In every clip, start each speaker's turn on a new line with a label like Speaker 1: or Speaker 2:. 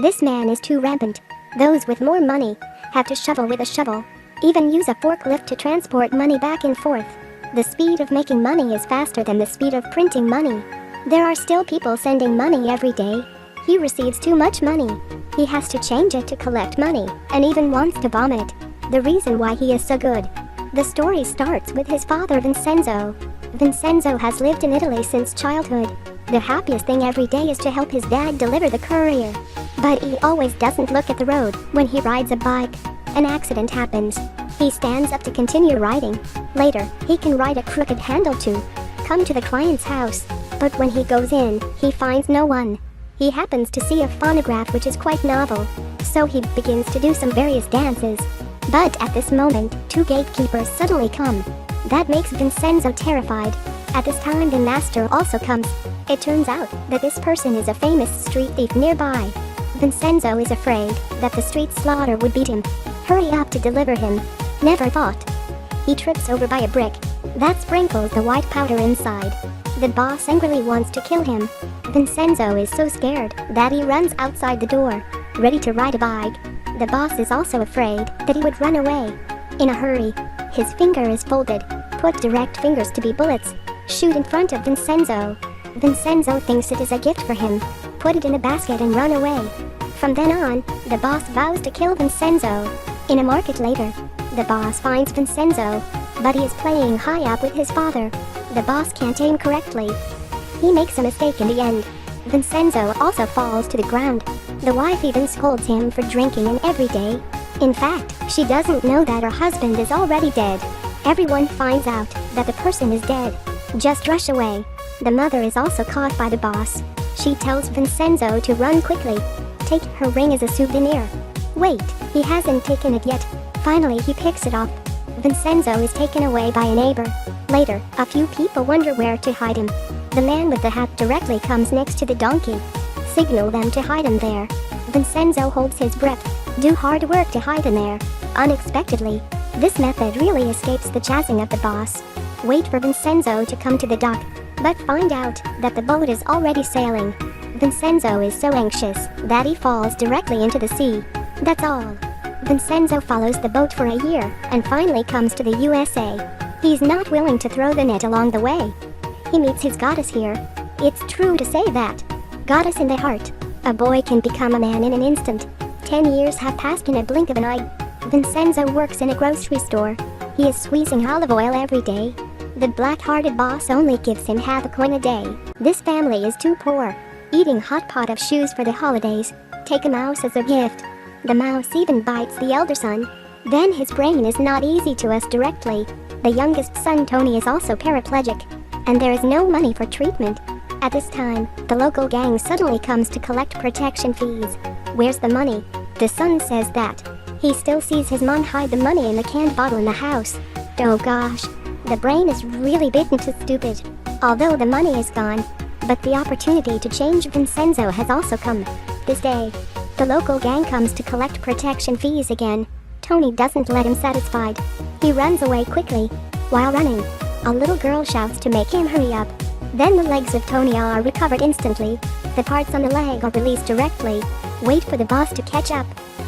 Speaker 1: This man is too rampant. Those with more money have to shovel with a shovel, even use a forklift to transport money back and forth. The speed of making money is faster than the speed of printing money. There are still people sending money every day. He receives too much money. He has to change it to collect money, and even wants to vomit. The reason why he is so good. The story starts with his father Vincenzo. Vincenzo has lived in Italy since childhood. The happiest thing every day is to help his dad deliver the courier. But he always doesn't look at the road when he rides a bike. An accident happens. He stands up to continue riding. Later, he can ride a crooked handle to come to the client's house. But when he goes in, he finds no one. He happens to see a phonograph which is quite novel. So he begins to do some various dances. But at this moment, two gatekeepers suddenly come. That makes Vincenzo terrified. At this time the master also comes. It turns out that this person is a famous street thief nearby. Vincenzo is afraid that the street slaughter would beat him. Hurry up to deliver him. Never thought. He trips over by a brick that sprinkles the white powder inside. The boss angrily wants to kill him. Vincenzo is so scared that he runs outside the door, ready to ride a bike. The boss is also afraid that he would run away. In a hurry, his finger is folded, put direct fingers to be bullets, shoot in front of Vincenzo. Vincenzo thinks it is a gift for him, put it in a basket and run away. From then on, the boss vows to kill Vincenzo. In a market later, the boss finds Vincenzo, but he is playing high up with his father. The boss can't aim correctly. He makes a mistake in the end. Vincenzo also falls to the ground. The wife even scolds him for drinking and every day. In fact, she doesn't know that her husband is already dead. Everyone finds out that the person is dead. Just rush away. The mother is also caught by the boss. She tells Vincenzo to run quickly. Take her ring as a souvenir. Wait, he hasn't taken it yet. Finally he picks it up. Vincenzo is taken away by a neighbor. Later, a few people wonder where to hide him. The man with the hat directly comes next to the donkey. Signal them to hide him there. Vincenzo holds his breath. Do hard work to hide in there. Unexpectedly, this method really escapes the chasing of the boss. Wait for Vincenzo to come to the dock, but find out that the boat is already sailing. Vincenzo is so anxious that he falls directly into the sea. That's all. Vincenzo follows the boat for a year and finally comes to the USA. He's not willing to throw the net along the way. He meets his goddess here. It's true to say that. Goddess in the heart. A boy can become a man in an instant. 10 years have passed in a blink of an eye. Vincenzo works in a grocery store. He is squeezing olive oil every day. The black-hearted boss only gives him half a coin a day. This family is too poor. Eating hot pot of shoes for the holidays. Take a mouse as a gift. The mouse even bites the elder son. Then his brain is not easy to us directly. The youngest son Tony is also paraplegic, and there is no money for treatment. At this time, the local gang suddenly comes to collect protection fees. Where's the money? The son says that he still sees his mom hide the money in the canned bottle in the house. Oh gosh, the brain is really bitten to stupid. Although the money is gone, but the opportunity to change Vincenzo has also come. This day, the local gang comes to collect protection fees again. Tony doesn't let him satisfied. He runs away quickly. While running, a little girl shouts to make him hurry up. Then the legs of Tony are recovered instantly. The parts on the leg are released directly. Wait for the boss to catch up.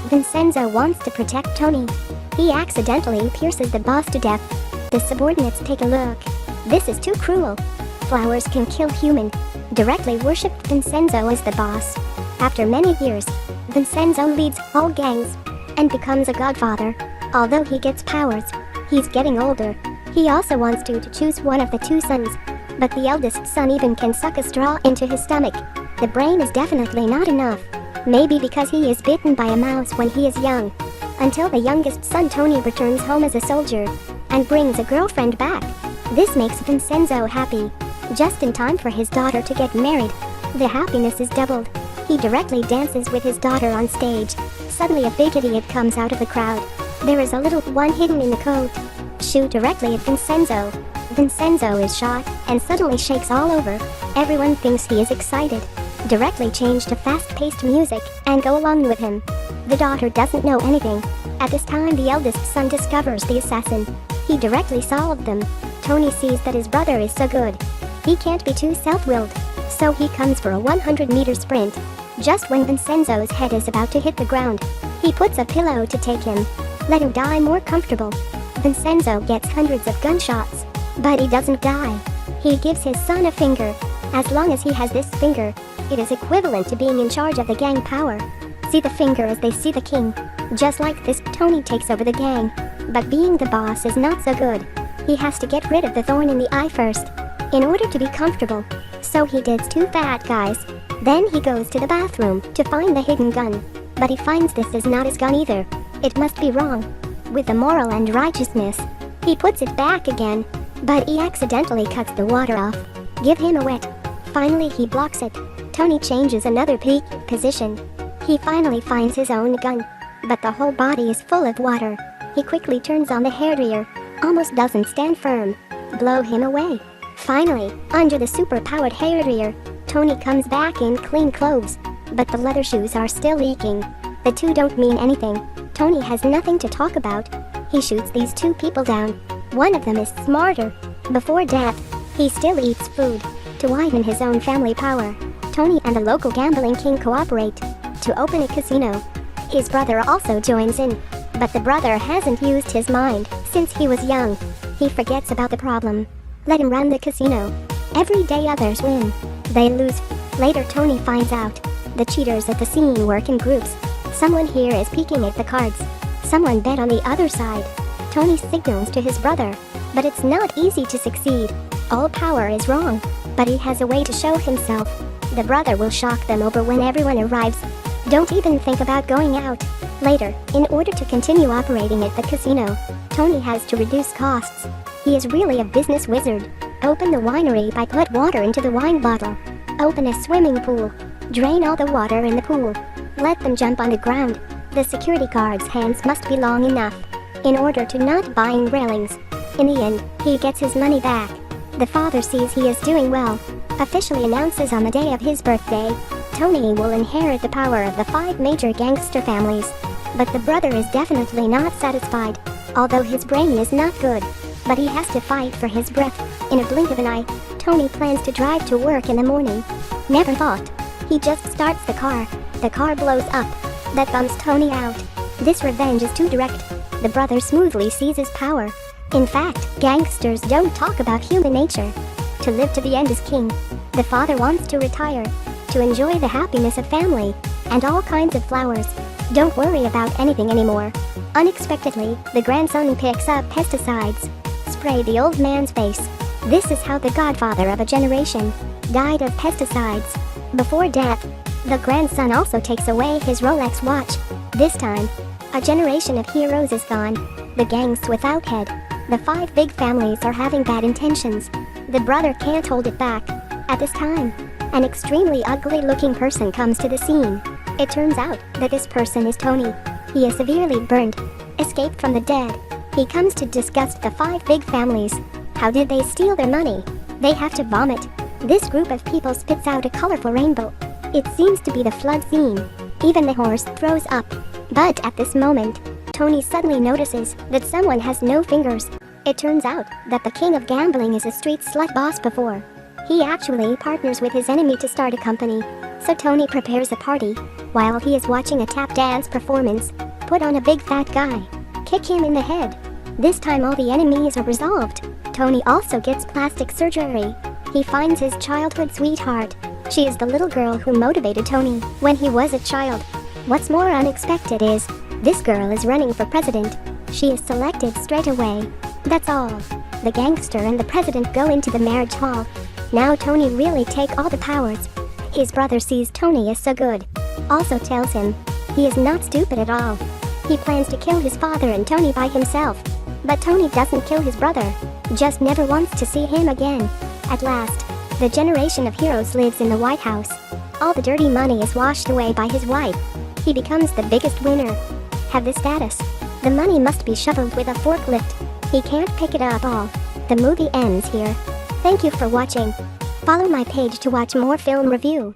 Speaker 1: Vincenzo wants to protect Tony. He accidentally pierces the boss to death. The subordinates take a look. This is too cruel. Flowers can kill human. Directly worshipped Vincenzo as the boss. After many years, Vincenzo leads all gangs and becomes a godfather. Although he gets powers, he's getting older. He also wants to choose one of the two sons. But the eldest son even can suck a straw into his stomach. The brain is definitely not enough. Maybe because he is bitten by a mouse when he is young. Until the youngest son Tony returns home as a soldier and brings a girlfriend back. This makes Vincenzo happy. Just in time for his daughter to get married. The happiness is doubled. He directly dances with his daughter on stage. Suddenly a big idiot comes out of the crowd. There is a little one hidden in the coat. Shoot directly at Vincenzo. Vincenzo is shot and suddenly shakes all over. Everyone thinks he is excited. Directly change to fast-paced music and go along with him. The daughter doesn't know anything. At this time the eldest son discovers the assassin. He directly solved them. Tony sees that his brother is so good. He can't be too self-willed. So he comes for a 100-meter sprint. Just when Vincenzo's head is about to hit the ground, he puts a pillow to take him. Let him die more comfortable. Vincenzo gets hundreds of gunshots, but he doesn't die. He gives his son a finger. As long as he has this finger, it is equivalent to being in charge of the gang power. See the finger as they see the king. Just like this, Tony takes over the gang. But being the boss is not so good. He has to get rid of the thorn in the eye first, in order to be comfortable. So he digs 2 fat guys. Then he goes to the bathroom to find the hidden gun. But he finds this is not his gun either. It must be wrong. With the moral and righteousness, he puts it back again. But he accidentally cuts the water off. Give him a wet. Finally he blocks it. Tony changes another peak position. He finally finds his own gun. But the whole body is full of water. He quickly turns on the hair dryer. Almost doesn't stand firm. Blow him away. Finally, under the super-powered hair dryer, Tony comes back in clean clothes. But the leather shoes are still leaking. The two don't mean anything. Tony has nothing to talk about. He shoots these 2 people down. One of them is smarter. Before death, he still eats food. To widen his own family power, Tony and the local gambling king cooperate to open a casino. His brother also joins in. But the brother hasn't used his mind since he was young. He forgets about the problem. Let him run the casino. Every day others win. They lose. Later Tony finds out. The cheaters at the scene work in groups. Someone here is peeking at the cards. Someone bet on the other side. Tony signals to his brother. But it's not easy to succeed. All power is wrong. But he has a way to show himself. The brother will shock them over when everyone arrives. Don't even think about going out. Later, in order to continue operating at the casino, Tony has to reduce costs. He is really a business wizard. Open the winery by put water into the wine bottle. Open a swimming pool. Drain all the water in the pool. Let them jump on the ground. The security guard's hands must be long enough in order to not buying railings. In the end, he gets his money back. The father sees he is doing well. Officially announces on the day of his birthday, Tony will inherit the power of the 5 major gangster families. But the brother is definitely not satisfied, although his brain is not good. But he has to fight for his breath. In a blink of an eye, Tony plans to drive to work in the morning. Never thought. He just starts the car. The car blows up. That bumps Tony out. This revenge is too direct. The brother smoothly seizes power. In fact, gangsters don't talk about human nature. To live to the end is king. The father wants to retire, to enjoy the happiness of family, and all kinds of flowers. Don't worry about anything anymore. Unexpectedly, the grandson picks up pesticides. Spray the old man's face. This is how the godfather of a generation died of pesticides. Before death, the grandson also takes away his Rolex watch. This time, a generation of heroes is gone. The gangs without head. The 5 big families are having bad intentions. The brother can't hold it back. At this time, an extremely ugly-looking person comes to the scene. It turns out that this person is Tony. He is severely burned, escaped from the dead. He comes to discuss the 5 big families. How did they steal their money? They have to vomit. This group of people spits out a colorful rainbow. It seems to be the flood scene. Even the horse throws up. But at this moment, Tony suddenly notices that someone has no fingers. It turns out that the king of gambling is a street slut boss before. He actually partners with his enemy to start a company. So Tony prepares a party. While he is watching a tap dance performance, put on a big fat guy. Kick him in the head. This time all the enemies are resolved. Tony also gets plastic surgery. He finds his childhood sweetheart. She is the little girl who motivated Tony when he was a child. What's more unexpected is, this girl is running for president. She is selected straight away. That's all. The gangster and the president go into the marriage hall. Now Tony really take all the powers. His brother sees Tony is so good. Also tells him, he is not stupid at all. He plans to kill his father and Tony by himself. But Tony doesn't kill his brother. Just never wants to see him again. At last, the generation of heroes lives in the White House. All the dirty money is washed away by his wife. He becomes the biggest winner. Have this status. The money must be shoveled with a forklift. He can't pick it up all. The movie ends here. Thank you for watching. Follow my page to watch more film review.